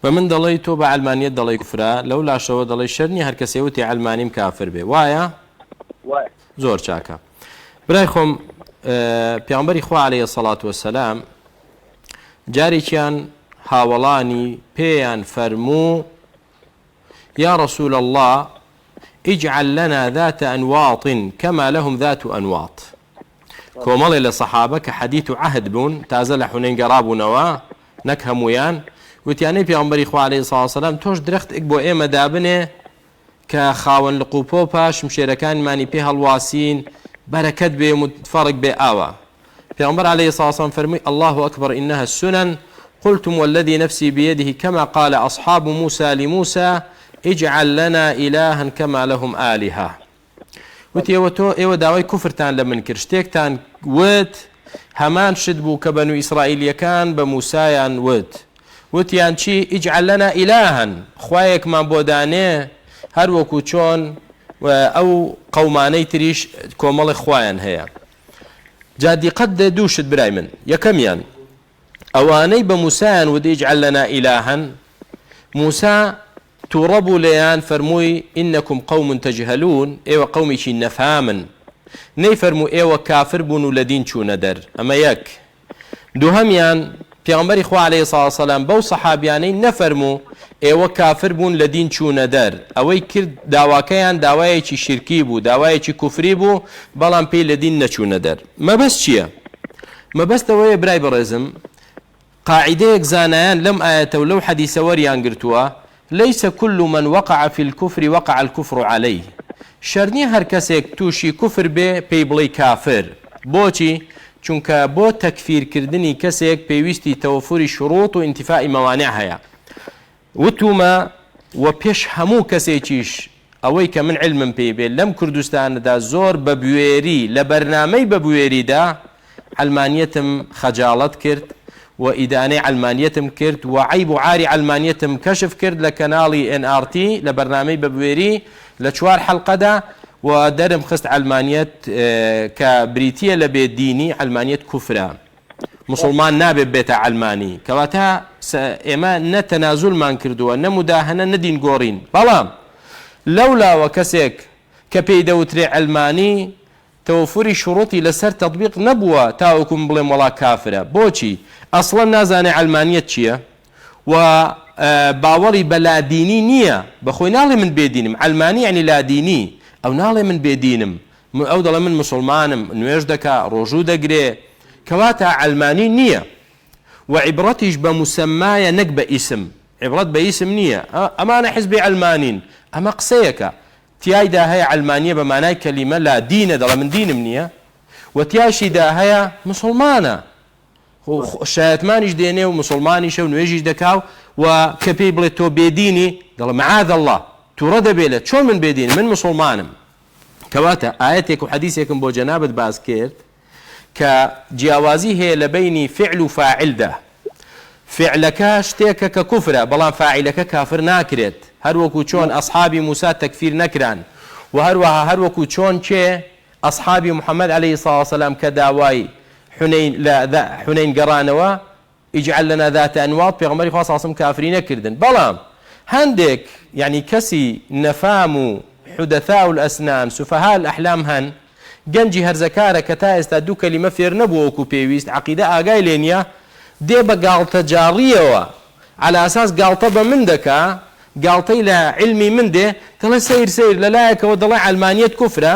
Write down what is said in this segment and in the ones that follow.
فمن دڵی تۆ بە علمانیت دەڵی کوفرە لەو لاشەوە دەڵی شەرنی هەر کەسێوتی علمانیم کافر بێ وایە زۆر چاکە برای خۆم پێغەمبەری خوا عەلەیهی سەڵات وەسەلام جارێکیان هاوڵانی پێیان فەرموو یا رسول الله اجعل لنا ذات أنواط كما لهم ذات أنواط کۆمەڵێ لە سەحابە کە حەدیث و عەهد بوون تازە لە حونەین گەڕابوونەوە نەک هەموویان وتیانەی پێغەمبەری خوا عەلەیهی سەڵات وەسەلام تۆش درەختێک بۆ ئێمە دابنێ کە خاوەن لقوپۆ و پاش شمشێرەکانمانی پێ هەڵواسین بەرەکەت بێ متفەڕق بێ ئاوە پێغەمبەر عەلەیهی سەڵات وەسەلام فەرمووی الله أكبر إنها السنن قلتم والذي نفسي بيده كما قال أصحاب موسى لموسى اجعل لنا إلها كما لهم آلهة وتي تۆ ئێوە داوای کوفرتان لە من کرد شتێکتان وت هەمان شت بوو کە بەنو ئیسرائیلیەکان بە موسایان وتیان چی اجعل لنا إلها خوایەکمان بۆ دانێ هەر وەکو چۆن ئەو قەومانەی تریش کۆمەڵی خوایان هەیە جا دیقەت دێ دوو شت برای من یەکەمیان ئەوانەی بە موسایان وت اجعل لنا إلها موسى توربوا ليان فرموي إنكم قوم تجهلون إيوة قومي شي نفهامن نيفرمو إيوة كافر بونو لدين شو ندر أما يك دوهميان پیغمبر خوا علیه الصلاة والسلام بو صحابیانی نفرمو ئێوە کافر بوون لە دین چوونە دەر ئەوەی کرد داواکەیان داوایەکی شرکی بوو داوایەکی کوفری بوو بەڵام پێی لە دین نەچوونە دەر مەبەست چییە؟ مەبەستەوەیە برای بەڕێزم قاعدەیەک زانایان لەم ئاەتە و لەو حەدیثە وەریان گرتووە ليس كل من وقع في الكفر وقع الكفر عليه شەرنی هەر کەسێک تووشی کوفر بێ پێی بڵێ کافر بۆچی؟ چونکە بۆ تەکفیرکردنی کەسێک پێویستی تەوەفوری شروط و ئینتیفائی مەوانع هەیە وتومە و پێش هەموو کەسێکیش ئەوەی کە من علمم پێی بێت لەم کوردستاندا زۆر بە بوێری لە بەرنامەی بە بوێریدا علمانیەتم خەجاڵەت کرد و ئیدانەی علمانیەتم کرد و عیب و عاری علمانیەتم کەشف کرد لە کەناڵی NRT لە بەرنامەی بە بوێری لە 4 حەڵقەدا و دەرم خست علمانیت کە بریتیە لە بێدینی علمانیت کوفرە مسلمان نابێت بێتە علمانی کەواتە ئێمە نەتەنازولمان کردووە نەموداهەنە نەدین گۆڕین بەڵام لەولاوە کەسێک کە پێی دەوترێ علمانی تەوەفوری شروطی لەسەر تەطبیق نەبووە تاوەکوم بڵێم وڵا کافرە بۆچی ئەسڵەن نازانێ علمانیت چییە و باوەڕی بە لادینی نییە بەخۆی ناڵێ من بێدینم علمانی یعنی لادینی ئەو ناڵێ من بێدینم ئەو دەڵێ من مسلمانم نوێژ دەکا ڕۆژوو دەگرێ کەواتە علمانی نییە و عیبڕەتیش بە موسەمایە نەک بە ئیسم عیبڕەت بە ئیسم نییە ئەمانە حیزبی علمانین ئەمە قسەیەکە تیایدا هەیە علمانیە بە مانای کەلیمە لا دینە دەڵێ من دینم نییە و تیاشیدا هەیە مسلمانە شایەتمانیش دێنێ و مسلمانیشە و نوێژیش دەکاو و کە پێی بڵێت تۆ بێدینی دەڵێ معاذ الله تووڕە دەبێت چۆن من بێدین من مسلمانم کەواتە ئاەتێک و حەدیثێکم بۆ جەنابەت باس کرد کە جیاوازی هەیە لە بینی فعل و فاعلدا فعلەکە شتێکە کە کوفرە بەڵام فاعلەکە کافر ناکرێت هەر وەکو چۆن ئەصحابی موسا تەکفیر نەکران و هەروەها هەر وەکو چۆن چێ ئەصحابی محەممەد عەلەیهی سەڵات وسەلام کە داوای حونەین گەڕانەوە اجعل لنا ذات أنواط پێغەمبەری خوا ساسم کافری نەکردن بەڵام هەندێک یعنی کەسی نەفام و حدەثاء الأسنان سفهاء الأحلام هەن گەنجی هەرزەکارە کە تا ئێستا دوو کەلیمە فێر نەبووە وەکو پێویست عەقیدە ئاگای لێ نییە دێ بە گاڵتە جاڕیەوە على ئاساس گاڵتە بە من دەکا گاڵتەی لە علمی من دێ دەڵێ سەیر لەلایەکەوە دەڵێ علمانیەت کوفرە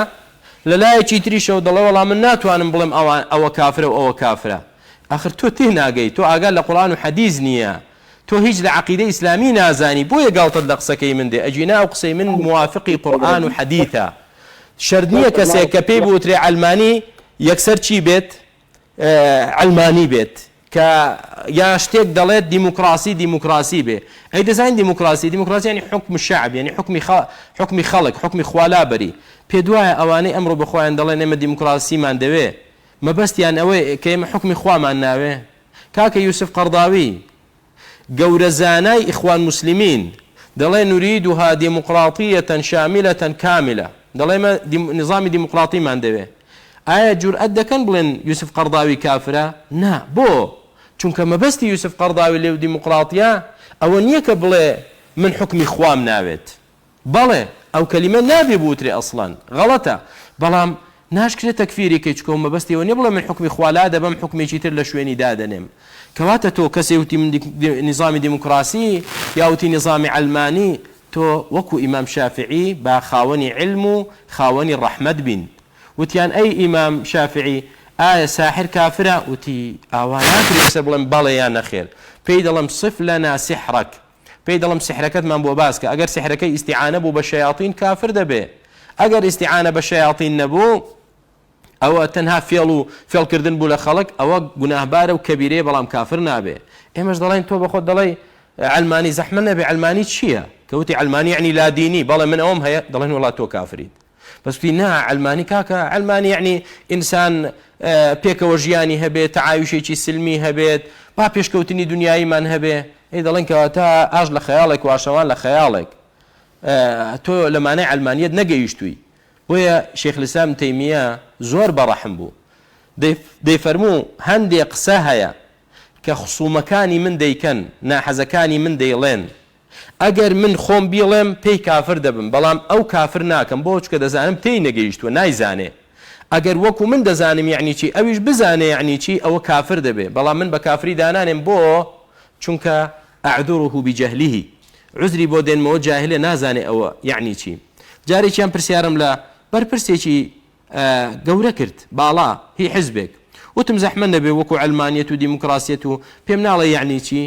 لەلایەکی تریشەوە دەڵێ وەڵام من ناتوانم بڵێم ئەوە کافرە و ئەوە کافرە ئاخر تۆ تێ ناگەی تۆ ئاگال لە قورئان و حەدیث نییە تۆ هیچ لە عەقیدەی ئیسلامی نازانی بۆیە گاڵتەت لە قسەکەی من دێ ئەجینا ئەو قسەی من موافقی قورئان و حەدیثە شەرت نییە کەسێک کە پێی بوترێ علمانی یەکسەر چی بێت علمانی بێت کە یا شتێک دەڵێت دیموکراسی بێ ئەی دەزانین دیموکراسی یعنی حکم الشعب یعنی حکمی خەڵک حکمی خوالابەری پێ دوایە ئەوانەی ئەمڕۆ بەخۆیان دەڵێن ئێمە دیموکراسیمان دەوێ مەبەستیان ئەوەی کە ئێمە حکمی خوامان ناوێ کاکە یوسف قەرداوی گەورە زانای ئیخوان مسلمین دەڵێ نوریدها دیموقراطیەتەن شاملەتەن کاملە دەڵێ ئێمە نظامی دیموقراطیمان دەوێ ئایا جورئەت دەکەن بڵێن یوسف قەرداوی کافرە؟ نا بۆ چونکە مەبەستی یوسف قەرداوی لێو دیموقراطیە ئەوە نییە کە بڵێ من حکمی خوام ناوێت بەڵێ ئەو کەلیمە نابێ بوترێ ئەسڵان غەڵەتە بەڵام ناشکرێت تەکفیری کەی چکۆ مەبەستیەوە نیە بڵێ من حکمی خوالا دەبم حکمێکی تر لە شوێنی دادەنێم کەواتە تۆ کەسێ وتی من نظامی دیموکراسی یاوتی نظامی علمانی تۆ وەکو ئیمام شافعی با خاوەنی علم و خاوەنی ڕەحمەت بین وتیان ئەی ئیمام شافعی ئایا ساحر کافرە وتی ئاوا ناکرێت سەر بڵێم بەڵێ یان نەخێر پێی دەڵم صف لەنا سحرەک پێی دەڵم سحرەکەتمان بۆ باسکە ئەگەر سحرەکەی ئیستیعانە بوو بە شەیاطین کافر دەبێ ئەگەر ئیستیعانە بە شەیاطین نەبوو ئەوە تەنها فێڵ و فێڵکردن بوو لە خەڵک ئەوە گوناهبارە و کەبیرەیە بەڵام کافر نابێ ئێمەش دەڵێن تۆ بەخۆت دەڵێ علمانی زەحمە نەبێ علمانی چییە کەوتی علمانی یعنی لادینی بەڵێ من ئەوم هەیە دەڵێن وڵات تۆ کافریت بەس وتی نا علمانی کاکە علمانی یعنی ئینسان پێکەوە ژیانی هەبێت تەعایوشێکی سلمی هەبێت با پێشکەوتنی دنیاییمان هەبێ ئەی دەڵێن کەواتە ئاژ لە خەیاڵێک واشەوان لە خەیاڵێک تۆ لەمانەی علمانیت نەگەیشتووی بۆیە شێخ الئیسلام تەیمیە زۆر بەڕەحم بوو دەیفەرموو هەندێک قسە هەیە کە خصومەکانی من دەیکەن ناحەزەکانی من دەیڵێن ئەگەر من خۆم بیڵێم پێی کافر دەبم بەڵام ئەو کافر ناکەم بۆ چکە دەزانم پێی نەگەیشتووە نایزانێ ئەگەر وەکو من دەزانم یعنی چی ئەویش بزانێ یعنی چی ئەوە کافر دەبێ بەڵام من بە کافری دانانێم بۆ چونکە ئەعذوره بجهله عذری بۆ دێنمەوە جاهلە نازانێ ئەوە یعنی چی جارێکیان پرسیارم لە بەرپرسێکی گەورە کرد باڵا هی حزبێک وتم زەحمە نەبێ وەکو علمانیەت و دیموکراسیەت و پێم ناڵێ یعنی چی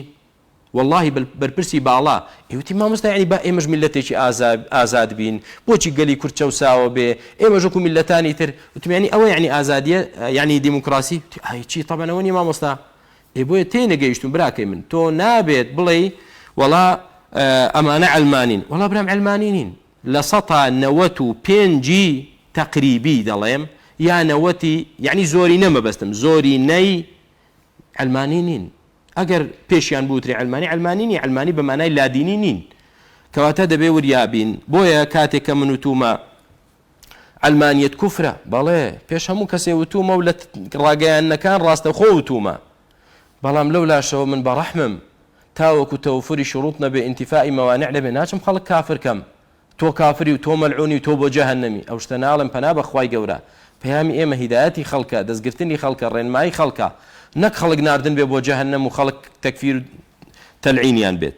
والله بەرپرسی باڵا ئێوتی مامۆستا یعنی با ئێمەش میلەتێکی ئازاد بین بۆچی گەلی کورد چەوساوە بێ ئێمەش وەکو میلەتانی تر وتم یعنی ئەوە یعنی ئازادیە یعنی دیموکراسی چی طبعا ئەوە نیە مامۆستا بۆیە تێ نەگەیشتون براکەی من تۆ نابێت بڵێ وەڵا ئەمانە علمانین وەڵا برام علمانی نین لە 195 تقریبی دەڵێم یا 90 یعنی زۆری نەمەبەستم زۆری نەی علمانی نین ئەگەر پێشیان بوتری علمانی نی علمانی بە مانای لادینی نین کەواتە دەبێ وریابین بۆیە کاتێک کە من وتومە علمانیەت کوفرە بەڵێ پێش هەموو کەسێ وتومە و لە ڕاگەیانەکان ڕاستەخۆ وتومە بەڵام لەو لاشەوە من بەڕەحمم تاوەکو تەوفری شروط نەبێ ئینتیفائی مەوانع نەبێ ناچم خەڵک کافر کەم تۆ کافری و تۆ مەلعونی و تۆ بۆ جەهەنەمی ئەو شتە ناڵم پەنا بەخوای گەورە پەیامی ئێمە هیدایەتی خەڵکە دەستگرتنی خەڵکە ڕێنمایی خەڵکە نەک خەڵک ناردن بێ بۆ جەهەنەم و خەڵک تەکفیر و تەلعینیان بێت